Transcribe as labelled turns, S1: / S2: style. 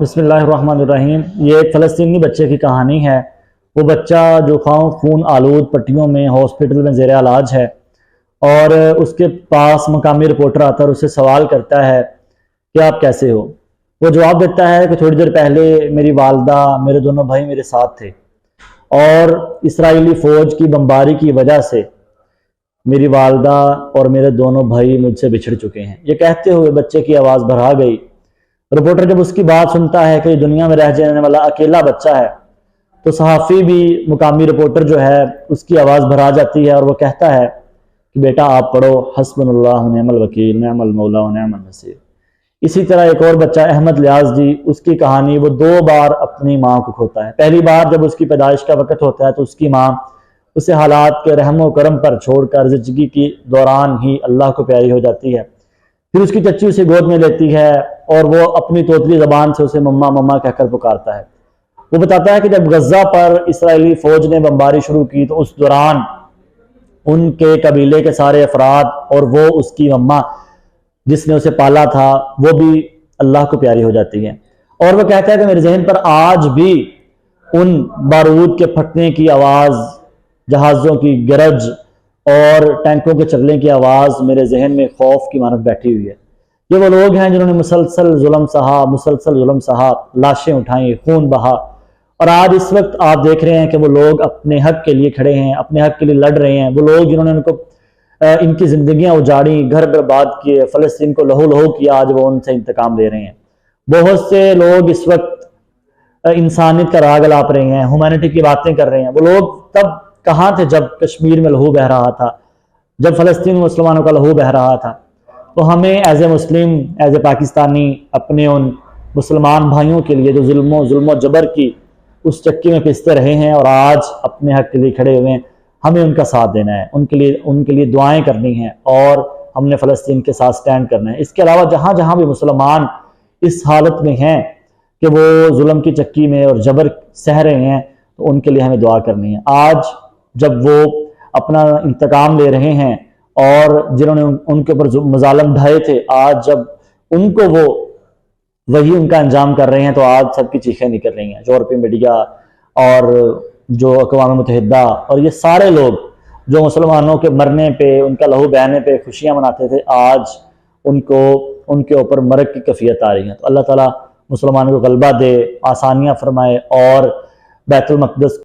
S1: بسم اللہ الرحمن الرحیم۔ یہ ایک فلسطینی بچے کی کہانی ہے۔ وہ بچہ جو خون آلود پٹیوں میں ہاسپٹل میں زیر علاج ہے، اور اس کے پاس مقامی رپورٹر آتا ہے اور اسے سوال کرتا ہے کہ آپ کیسے ہو؟ وہ جواب دیتا ہے کہ تھوڑی دیر پہلے میری والدہ، میرے دونوں بھائی میرے ساتھ تھے، اور اسرائیلی فوج کی بمباری کی وجہ سے میری والدہ اور میرے دونوں بھائی مجھ سے بچھڑ چکے ہیں۔ یہ کہتے ہوئے بچے کی آواز بھرا گئی۔ رپورٹر جب اس کی بات سنتا ہے کہ دنیا میں رہ جانے والا اکیلا بچہ ہے، تو صحافی بھی مقامی رپورٹر جو ہے اس کی آواز بھرا جاتی ہے، اور وہ کہتا ہے کہ بیٹا آپ پڑھو، حسبنا اللہ نعم الوکیل نعم المولا و نعم النصیر۔ اسی طرح ایک اور بچہ احمد لیاز جی، اس کی کہانی، وہ 2 بار اپنی ماں کو کھوتا ہے۔ پہلی بار جب اس کی پیدائش کا وقت ہوتا ہے تو اس کی ماں اسے حالات کے رحم و کرم پر چھوڑ کر زچگی کی دوران ہی اللہ کو پیاری ہو جاتی ہے۔ پھر اس کی چچی اسے گود میں لیتی ہے، اور وہ اپنی توتلی زبان سے اسے مما مما کہہ کر پکارتا ہے۔ وہ بتاتا ہے کہ جب غزہ پر اسرائیلی فوج نے بمباری شروع کی تو اس دوران ان کے قبیلے کے سارے افراد اور وہ اس کی مما جس نے اسے پالا تھا، وہ بھی اللہ کو پیاری ہو جاتی ہے۔ اور وہ کہتا ہے کہ میرے ذہن پر آج بھی ان بارود کے پھٹنے کی آواز، جہازوں کی گرج اور ٹینکوں کے چلنے کی آواز میرے ذہن میں خوف کی مانند بیٹھی ہوئی ہے۔ یہ وہ لوگ ہیں جنہوں نے مسلسل ظلم سہا، لاشیں اٹھائیں، خون بہا، اور آج اس وقت آپ دیکھ رہے ہیں کہ وہ لوگ اپنے حق کے لیے کھڑے ہیں، اپنے حق کے لیے لڑ رہے ہیں۔ وہ لوگ جنہوں نے ان کی زندگیاں اجاڑی، گھر برباد کیے، فلسطین کو لہو لہو کیا، آج وہ ان سے انتقام لے رہے ہیں۔ بہت سے لوگ اس وقت انسانیت کا راگ الاپ رہے ہیں، ہیومینٹی کی باتیں کر رہے ہیں۔ وہ لوگ تب کہاں تھے جب کشمیر میں لہو بہہ رہا تھا، جب فلسطین میں مسلمانوں کا لہو بہہ رہا تھا؟ تو ہمیں as a Muslim, as a Pakistani, اپنے ان مسلمان بھائیوں کے لیے جو ظلم و جبر کی اس چکی میں پستے رہے ہیں اور آج اپنے حق کے لیے کھڑے ہوئے ہیں، ہمیں ان کا ساتھ دینا ہے، ان کے لیے دعائیں کرنی ہیں، اور ہم نے فلسطین کے ساتھ سٹینڈ کرنا ہے۔ اس کے علاوہ جہاں جہاں بھی مسلمان اس حالت میں ہیں کہ وہ ظلم کی چکی میں اور جبر سہ رہے ہیں، تو ان کے لیے ہمیں دعا کرنی ہے۔ آج جب وہ اپنا انتقام لے رہے ہیں، اور جنہوں نے ان کے اوپر مظالم ڈھائے تھے، آج جب ان کو وہ وہی ان کا انجام کر رہے ہیں، تو آج سب کی چیخیں نکل رہی ہیں۔ یورپی میڈیا اور جو اقوام متحدہ اور یہ سارے لوگ جو مسلمانوں کے مرنے پہ، ان کا لہو بہنے پہ خوشیاں مناتے تھے، آج ان کے اوپر مرگ کی کیفیت آ رہی ہے۔ تو اللہ تعالیٰ مسلمانوں کو غلبہ دے، آسانیاں فرمائے، اور بیت المقدس